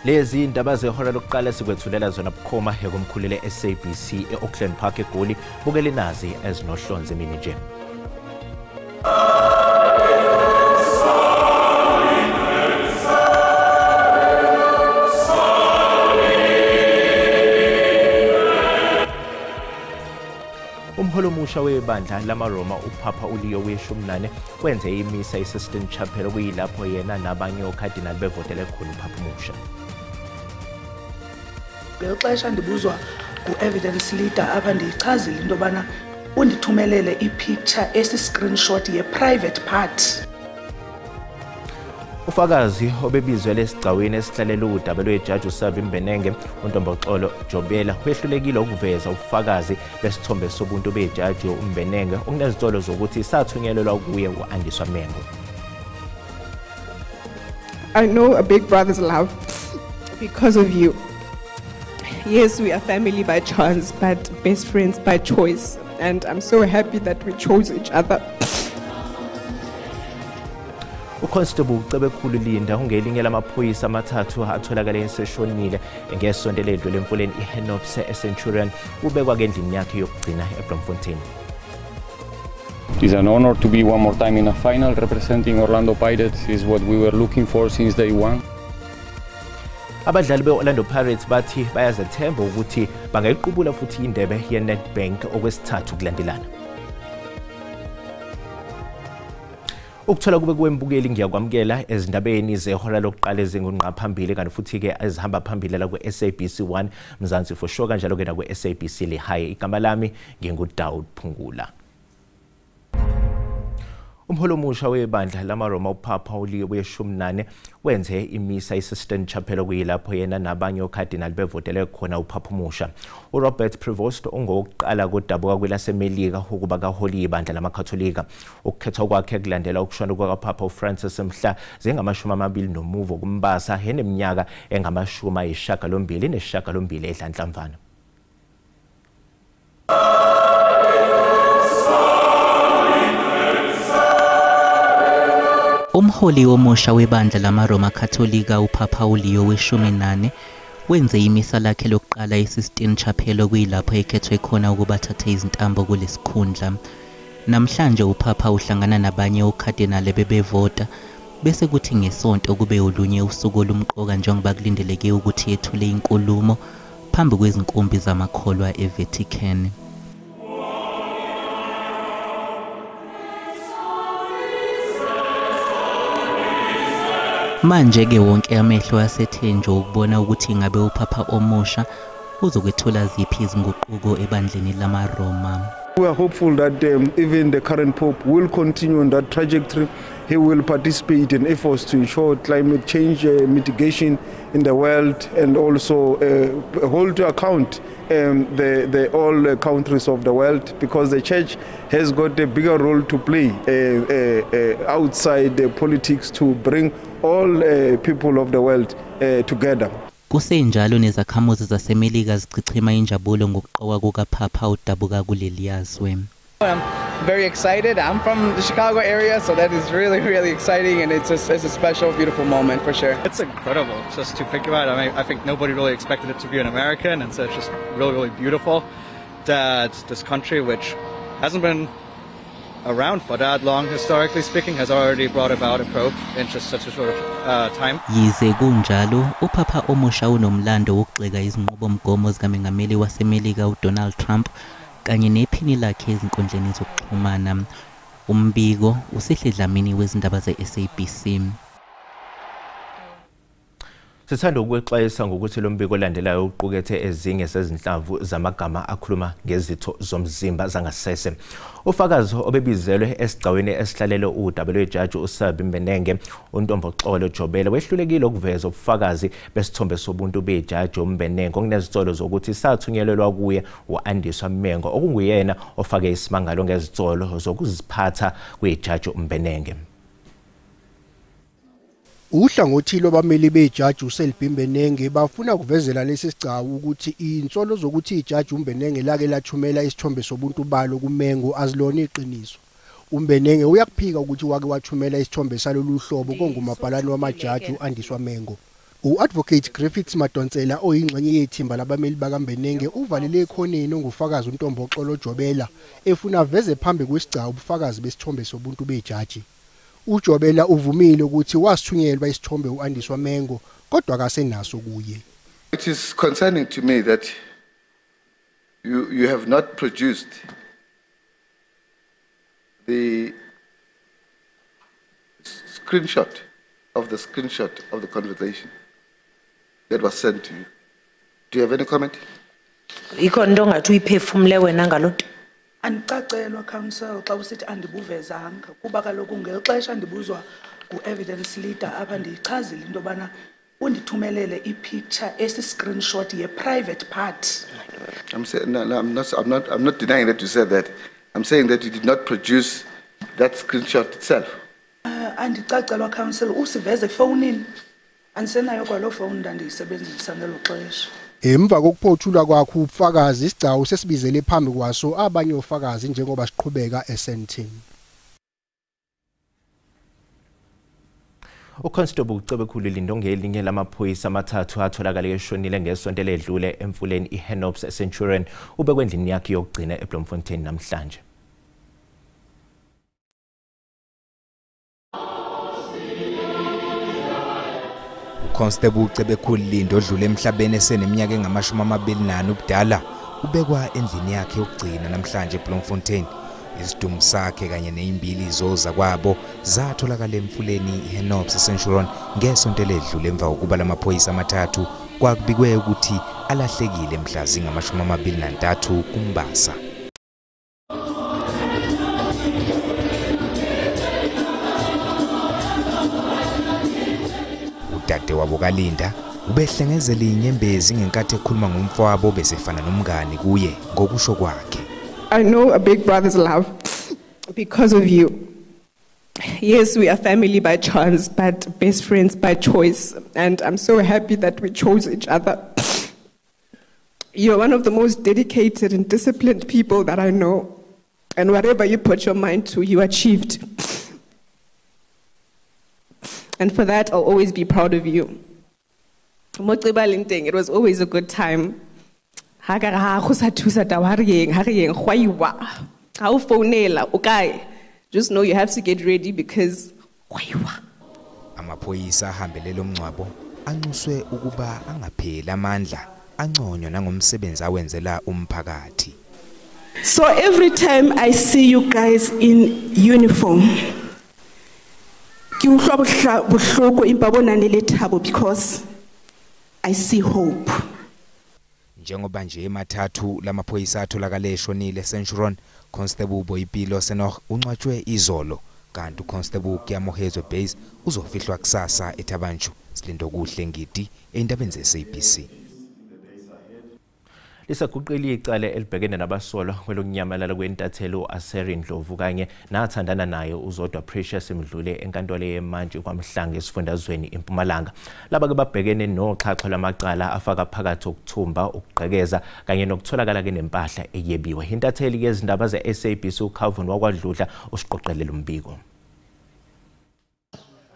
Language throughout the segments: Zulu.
Lezi indaba zehora lokuqala sikwethulela zona bukhoma ekumkhulile SABC eAuckland Park eGoli bukele nazi ezinohlonze emini nje. Umholo omusha webandla lamaRoma uPapa uLeo we-14 wenze imisa eSistine Chapel okuyilapho yena nabanye oCardinal bevotele khona uPapa omusha. Ngexesha ndibuzwa ku-evidence leader apha ndiyichazile into yobana undithumelele i-picture esi-screenshot ye-private part. Ufakazi obebizwe lesigcaweni esihlalele udaba lwejaji uSabi Mbenenge uNtomboxolo Jobela wehlulekile ukuveza ubufakazi besithombe sobuntu bejaji uMbenenge okunezitolo zokuthi sathunyelelwa kuye uAndiswa Mengo. I know a big brother's love because of you. Yes, we are family by chance, but best friends by choice. And I'm so happy that we chose each other. Constable Cebekhulu Linda ungelinye lamaphoyisa amathathu atholakala eseshonile ngesonto ledlule emfuleni iHenopse eCenturion ubekwa endlini yakhe yokugcina eBloemfontein. It is an honor to be one more time in a final representing Orlando Pirates. Is what we were looking for since day one. Abadlali beOrlando Pirates bathi bayazethemba ukuthi bangayiqubula futhi indebe yeNedbank okwesithathu kulandelana. Ukuthola kube kwembukeli ngiyakwamukela ezindabeni zehora lokuqala ezingunqa phambili kanti futhi ke ezihamba phambili la kweSABC1 Mzansi for sure kanjalo ke na kweSABC Lihaye. Igama lami nginguDaud Phungula. Umholo omusha webandla lamaRoma uPapa uLeo we-14 wenze imisa eSistine Chapel okuyilapho yena nabanye oCardinal bevotele khona uPapa omusha. uRobert Prevost ongokuqala kodabuka kwelasemelika ukuba kaholi ibandla lamakatholika. Ukukhethwa kwakhe kulandela ukushona kukaPapa uFrancis mhla zingama-20 nomuvo kumbasa eneminyaka engama-80 edlanhlamvana. Umholi omusha webandla lamaRoma Katolika uPapa uLeo we-14 wenze imisa lakhe lokuqala eSistine Chapel okuyilapho ekhethwe khona ukuba thathe izintambo kulesikhundla. Namhlanje uPapa uhlangana nabanye oCardinal bebevota bese kuthi ngesonto kube olunye usuku olumqoka njengoba kulindeleke ukuthi yethule inkulumo phambi kwezinkumbi zamakholwa eVatican. Manje ke wonke amehlo asethenjwa ukubona ukuthi ngabe uPapa omusha uzokwethula ziphi izinguquko ebandleni lamaRoma. We are hopeful that even the current Pope will continue on that trajectory. He will participate in efforts to ensure climate change mitigation in the world and also hold to account all countries of the world, because the church has got a bigger role to play outside politics to bring all people of the world together. Kusenjalo nezakhamuzi zasemelika zichichima injabulo ngokuqoka kukaPapa udabuka kuleli yazwe. I'm very excited. I'm from the Chicago area, so that is really exciting, and it's a special, beautiful moment for sure. It's incredible just to think about. I mean, I think nobody really expected it to be an American, and so it's just really beautiful that this country, which hasn't been around for that long, historically speaking, has already brought about a Pope in just such a short time. Yize kunjalo, uPapa omusha unomlando wokugxeka izinqubomgomo zikaMengameli wasemelika uDonald Trump kanye nephini lakhe ezinkundleni zokuxhumana. Umbiko usihledlamini wezindaba zeSABC. Sithanda ukwexwayisa ngokuthi lo mbiko olandelayo uqukethe ezinye sezinhlamvu zamagama akhuluma ngezitho zomzimba zangasese. Ufakazi obebizelwe esigcaweni esihlalele udaba lwejaji uSabi Mbenenge uNtomboxolo Jobela wehlulekile ukuveza ubufakazi besithombe sobuntu bejaji uMbenenge okunezitolo zokuthi sathunyelelwa kuye uAndiswa Mengo okunguyena ofake isimangalo ngezitolo zokuziphatha kwejaji uMbenenge. Uhlangothi lwabameli bejaji uSelbi Mbenenge bafuna kuvezela lesi sigcawu ukuthi insolo zokuthi ijaji uMbenenge lake lathumela isithombe sobuntu balo kuMengo azilona iqiniso. uMbenenge uyakuphika ukuthi wake wathumela isithombe salolu hlobo kongumabhalane wamajaji uAndiswa Mengo. U-Advocate Griffiths Madonsela oyingxenye yethimba labameli bakaMbenenge uvalele ekhoneni ongufakazi uNtomboxolo Jobela efuna veze phambi kwesigcawu ubufakazi besithombe sobuntu bejaji. uJobela uvumile ukuthi wasithunyelwa isithombe uAndiswa Mengo kodwa akasenaso kuye. It is concerning to me that you have not produced the screenshot of the conversation that was sent to you. Do you have any comment? Ikondo ngathi uyiphefumule wena ngalonto. Andicacelwa counsel xa usithi andibuvezanga kuba kaloku ngelixesha ndibuzwa ku-evidence leader apha ndiyichazile into yobana undithumelele i-picture esi-screenshot ye-private part. I'm not denying that you said that. I'm saying that you did not produce that screenshot itself. Andicacelwa counsel usiveze efowunini andisenayo kwalo phone ndandiyisebenzisa ngelo xesha. Emva kokuphothulwa kwakho ubufakazi isigcawu sesibizele phambi kwaso abanye ofakazi njengoba siqhubeka esentini. uConstable Ucebekhulu Lindo ngelinye lamaphoyisa amathathu atholakala eshonile ngesonto ledlule emfuleni iHenops eCenturion ubekwe endlini yakhe yokugcina eBloemfontein namhlanje. Constable Ucebekhulu Lindo odlule emhlabeni eseneminyaka engama-24 ubudala ubekwa endlini yakhe yokugcina namhlanje eBloemfontein. Isidumo sakhe kanye nezimbili zoza kwabo zatholakala emfuleni iHenops eCenturion ngesonto ledlule emva kokuba lamaphoyisa amathathu kwakubikwe ukuthi alahlekile mhla zingama-23 kuMbasa. Udade wabo kaLinda ubehlengezela inyembezi ngenkathi ekhuluma ngomfowabo besefana nomngani kuye ngokusho kwakhe. I know a big brother's love because of you. Yes, we are family by chance, but best friends by choice. And I'm so happy that we chose each other. You're one of the most dedicated and disciplined people that I know. And whatever you put your mind to, you achieved. And for that, I'll always be proud of you. It was always a good time. Just know you have to get ready because amaphoyisa ahambelele umncwabo anxuswe ukuba angapheli amandla anconywa nangomsebenzi awenzela umphakathi. So every time I see you guys in uniform because I see hope. Njengoba nje emathathu lamaphoyisa atholakala eshonile eCenturion, Constable Boyipilo Senoh uncwatshwe izolo kanti uConstable Kiamohezo Base uzofihlwa kusasa eThabanchu. Silindo kuhle ngidi eindabeni zeSABC. Lisaguqile icala elibhekene nabasolwa kwelokunyamalala kwentathelo uAseri Ndlovu kanye nathandana naye uZodwa Precious Mdluli enkantolo yeMantshi kwaMhlanga esifundazweni eMpumalanga. Laba ke babhekene noxhaxho lamacala afaka phakathi ukuthumba, ukugqekeza kanye nokutholakala kenempahla eyebiwe. Intatheli yezindaba zeSABC uCalvin wakwaDludla usiqoqelela umbiko.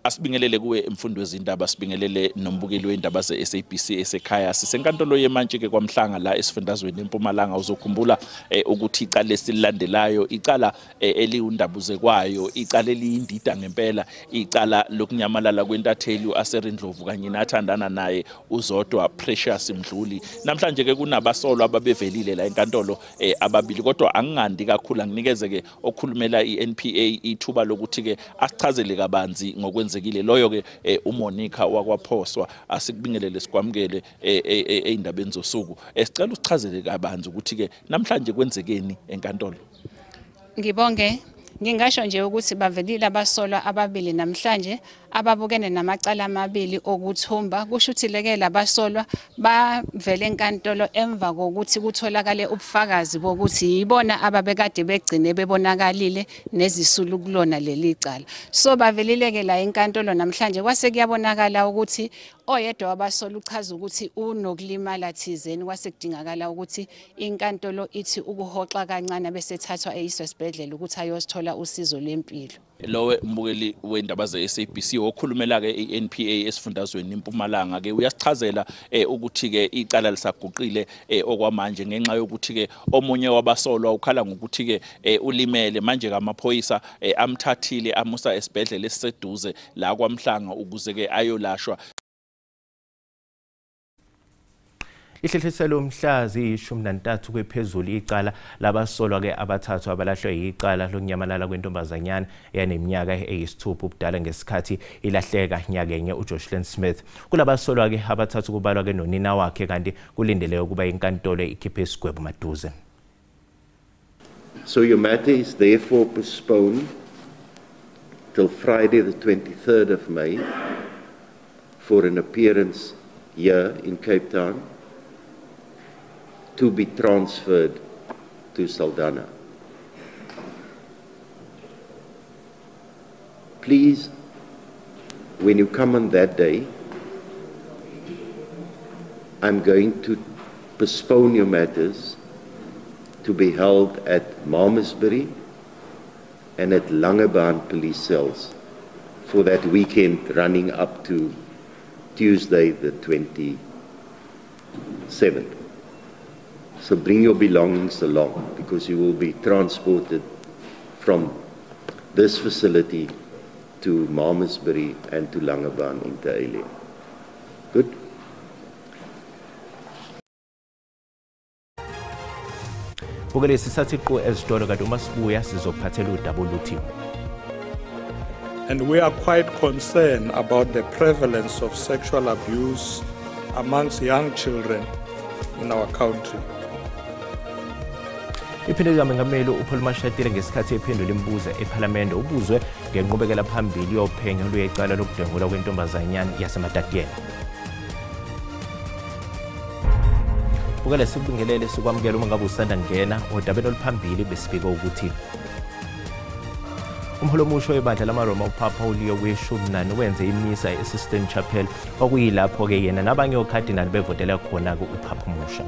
Asibingelele kuwe emfundo wezindaba, sibingelele nombukeli wendaba zeSABC esekhaya. Sisenkantolo yeMantshi ke kwaMhlanga la esifundazweni eMpumalanga. Uzokhumbula ukuthi icala lesilandelayo icala eliundabuze kwayo, icala eliyindida ngempela, icala lokunyamalala kwentatheli uAseri Ndlovu kanye nathandana naye uZodwa Precious Mdluli. Namhlanje ke kunabasolwa ababevelile la enkantolo ababili, kodwa angingandi kakhulu anginikeze ke okhulumela iNPA ithuba lokuthi ke asichazele kabanzi ngokwenza loyo ke uMonica wakwaphoswa. Asikubingelele sikwamukele eindabeni zosuku. Sicela usichazele kabanzi ukuthi ke namhlanje kwenzekeni enkantolo. Ngibonge, ngingasho nje ukuthi bavelile abasolwa ababili namhlanje ababukene namacala amabili okuthumba. Kusho ukuthi leke labasolwa bavele enkantolo emva kokuthi kutholakale ubufakazi bokuthi yibona ababekade begcine bebonakalile nezisulu kulona leli cala. So bavelile ke la enkantolo namhlanje kwase kuyabonakala ukuthi oyedwa wabasolwa uchaza ukuthi unokulimala thizeni, kwase kudingakala ukuthi inkantolo ithi ukuhoxa kancane bese thathwa eyiswe esibhedlela ukuthi ayosithola usizo lempilo. lowe mbukeli wendaba ze-SABC okhulumela ke iNPA esifundazweni eMpumalanga ke uyasichazela ukuthi ke icala lisaguqile okwamanje ngenxa yokuthi ke omunye wabasolwa ukhala ngokuthi ke ulimele manje kamaphoyisa amthathile amusa esibhedlela esiseduze la kwaMhlanga ukuze ke ayolashwa. Ihlehliselo umhlazi 13 kwephezulu icala labasolwa ke abathathu abalahlwe icala lokunyamalala kwentombazanyana yaneminyaka eyisithupha ubudala ngesikhathi ilahleka nyakenye uJocelyn Smith. Kulabasolwa ke abathathu kubalwa ke nonina wakhe kanti kulindele ukuba inkantolo ikhiphe isigwebo maduze. So your matter is therefore postponed till Friday the 23rd of May for an appearance here in Cape Town to be transferred to Saldanha. Please, when you come on that day, I'm going to postpone your matters to be held at Malmesbury and at Langebaan police cells for that weekend running up to Tuesday the 27th. So bring your belongings along because you will be transported from this facility to Malmesbury and to Langebaan inter alia. Good? Bukelesi sathiqo ezitolo kanti uma sibuya sizophathela uWT. And we are quite concerned about the prevalence of sexual abuse amongst young children in our country. Iphinde kaMengameli uPaul Mashatile ngesikhathi ephendula imibuzo eParliament ubuzwe ngenqubekela phambili yophenyo lwecala lokudlengula kwentombazanyana yaseMatatiyela. Bukele sibingelele sikwamukela uma ngabe usanda ngena odabeni oluphambili besibika ukuthi umholo omusha webandla lamaRoma uPapa uLeo we-14 wenze imisa eSistine Chapel okuyilapho ke yena nabanye oCardinal bevotela khona ke uPapa omusha.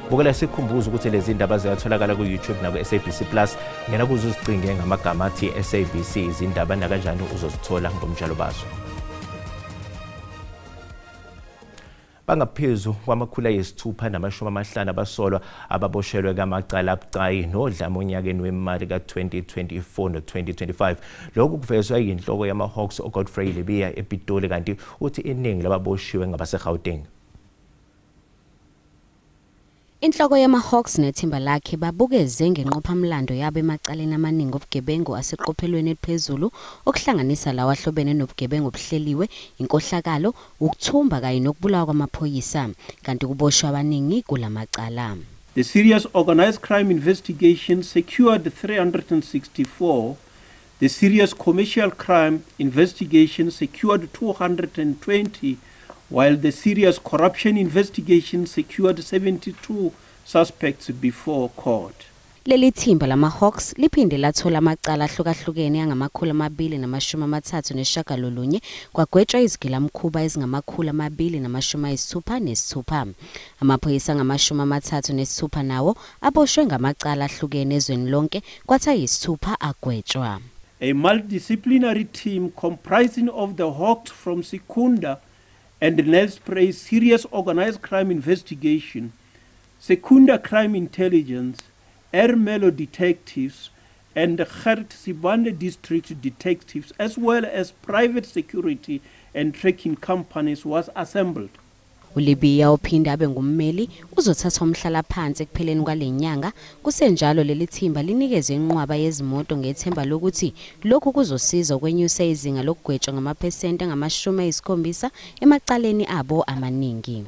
Bukele sikhumbuza ukuthi lezi ndaba ziyatholakala ku YouTube na ku SABC Plus ngena kuze uzicinge ngamagama athi SABC izindaba na kanjani uzozithola ngomjalo bazo. Bangaphezu kwamakhulu ayisithupha namashumi abasolwa ababoshelwe kamacala abucayi nodlame onyakeni wemali ka-2024 no-2025. Lokhu kuvezwe yinhloko yamaHawks uGodfrey Lebiya ePitoli kanti uthi iningi lababoshiwe ngabaseGauteng. Inhloko yamaHawks nethimba lakhe babukeze ngenqophamlando yabo emacaleni amaningi obugebengu aseqophelweni eliphezulu okuhlanganisa lawa ahlobene nobugebengu obuhleliwe, inkohlakalo, ukuthumba kanye nokubulawa kwamaphoyisa kanti kuboshwa abaningi kulamacala. The Serious Organized Crime Investigation secured 364. The Serious Commercial Crime Investigation secured 220. While the Serious Corruption Investigation secured 72 suspects before court. Leli thimba lamaHawks liphinde lathola amacala ahlukahlukene angamakhulu 233 kwagwetshwa izigilamkhuba ezingama266. Amaphoyisa angama36 nawo aboshwe ngamacala ahlukene ezweni lonke kwathi ayisithupha agwetshwa. A multidisciplinary team comprising of the Hawks from Secunda and Nelspruit's Serious Organized Crime Investigation, Secunda Crime Intelligence, Ermelo Detectives, and Gert Sibande District Detectives, as well as private security and tracking companies, was assembled. uLebiya ophinda abe ngummeli uzothatha umhlala phansi ekupheleni kwalenyanga. Kusenjalo leli thimba linikeze inqwaba yezimoto ngethemba lokuthi lokhu kuzosiza ukwenyusa izinga lokugwetshwa ngamaphesenti angama-70 emacaleni abo amaningi.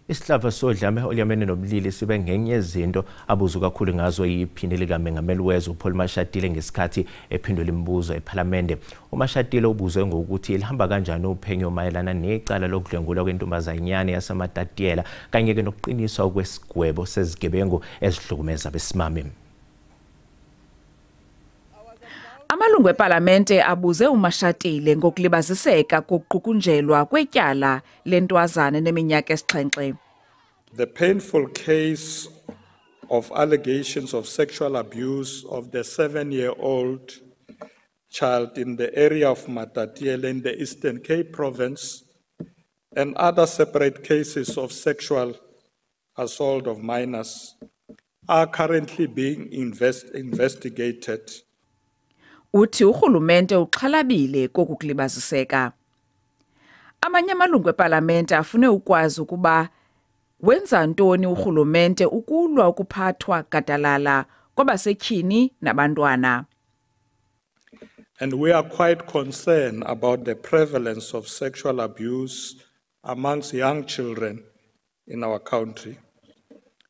Isihlava sodlame oluyamene nomlili sibe ngenye yezinto abuzu kakhulu ngazo yiphinde likaMengameli wezwe uPaul Mashatile ngesikhathi ephendula imibuzo eParliament. uMashatile ubuzwe ngokuthi lihamba kanjani uphenyo mayelana necala lokudlengulwa kwentombazanyana yaseMatatiyela kanye ke nokuqiniswa kwesigwebo sezigebengu ezihlukumeza besimame. Amalungu eParlamente abuze uMashatile ngokulibaziseka kokuqhukunjelwa kwetyala lentwazana neminyaka 7. The painful case of allegations of sexual abuse of the 7-year-old child in the area of Matatiele in the Eastern Cape province and other separate cases of sexual assault of minors are currently being investigated. Uthi urhulumente uxhalabile kokukulibaziseka. Amanye amalungu eParlamente afune ukwazi ukuba wenza ntoni urhulumente ukulwa ukuphathwa gadalala kwabasetyhini nabantwana. And we are quite concerned about the prevalence of sexual abuse amongst young children in our country.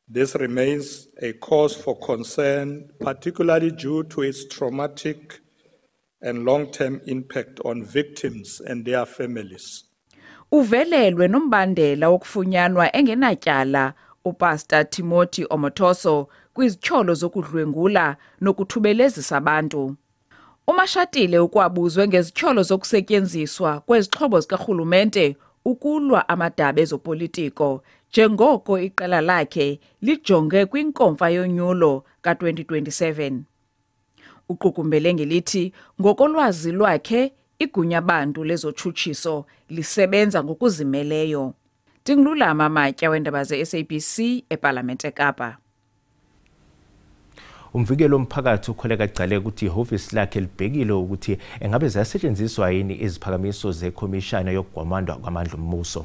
This remains a cause for concern, particularly due to its traumatic and long-term impact on victims and their families. Uvelelwe nombandela wokufunyanwa engenatyala uPastor Timothy Omotoso kwizithyolo zokudlwengula nokuthubelezisa abantu. UMashatile ukwabuzwe ngezithyolo zokusetyenziswa kwezixhobo zikarhulumente ukulwa amadaba ezopolitiko njengoko iqela lakhe lijonge kwinkomfa yonyulo ka-2027. Uqukumbele ngelithi ngokolwazi lwakhe igunya bantu lezotshutshiso lisebenza ngokuzimeleyo. Tingulama Matya wendaba ze-SABC eParlamente eKapa. Umvikelo womphakathi ukholeka ecale ukuthi ihhovisi lakhe libhekile ukuthi engabe zasetshenziswa yini iziphakamiso zekhomishana yokugwamandwa kwamandla ombuso.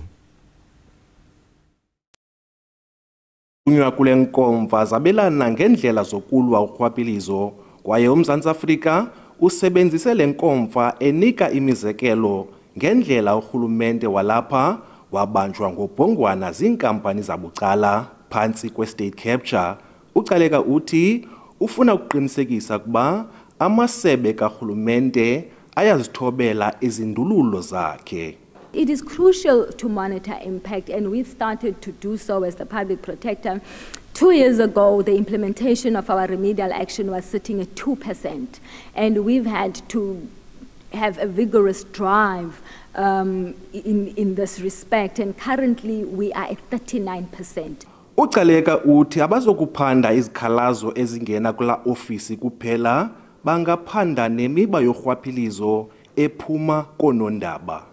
Kunywa kule nkomfa zabelana ngendlela zokulwa urhwaphilizo kwaye uMzantsi Afrika usebenzise le nkomfa enika imizekelo ngendlela urhulumente walapha wabanjwa ngobhongwana ziinkampani zabucala phantsi kwe-state capture. Ucaleka uthi ufuna ukuqinisekisa kuba amasebe karhulumente ayazithobela izindululo zakhe. It is crucial to monitor impact, and we've started to do so as the public protector. 2 years ago, the implementation of our remedial action was sitting at 2%, and we've had to have a vigorous drive in this respect, and currently we are at 39%. Ucaleka uthi abazokuphanda izikhalazo ezingena kula ofisi kuphela bangaphanda nemiba yorhwaphilizo ephuma konondaba.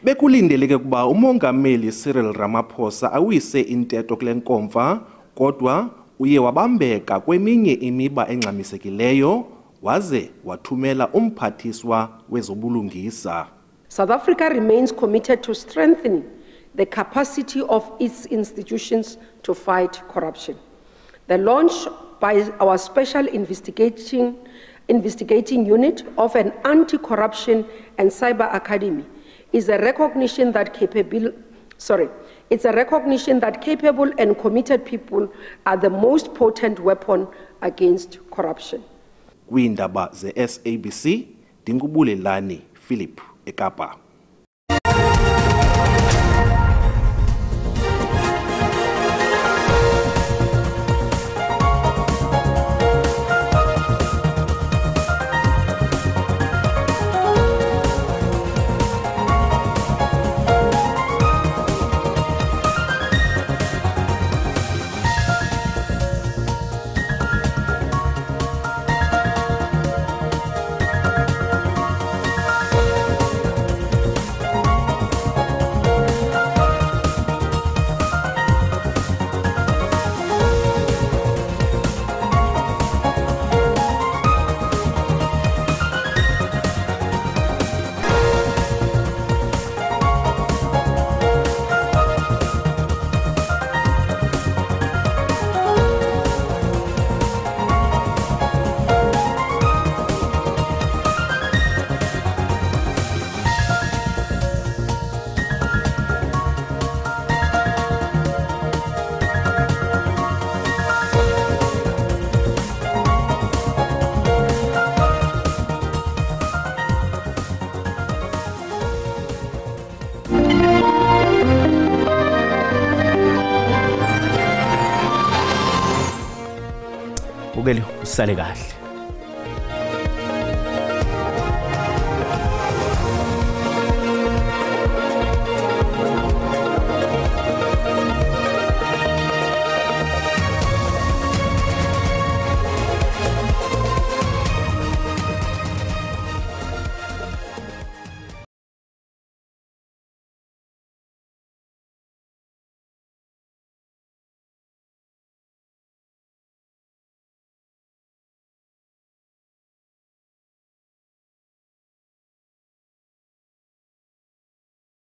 Bekulindeleke kuba umongameli Cyril Ramaphosa awise intetho kule nkomfa, kodwa uye wabambeka kweminye imiba engxamisekileyo waze wathumela umphathiswa wezobulungisa. South Africa remains committed to strengthening the capacity of its institutions to fight corruption. The launch by our special investigating unit of an anti-corruption and cyber academy is a recognition that capable and committed people are the most potent weapon against corruption. Kwindaba ze-SABC, Dingubulelani Philip eKapa. Ukeli usale kahle.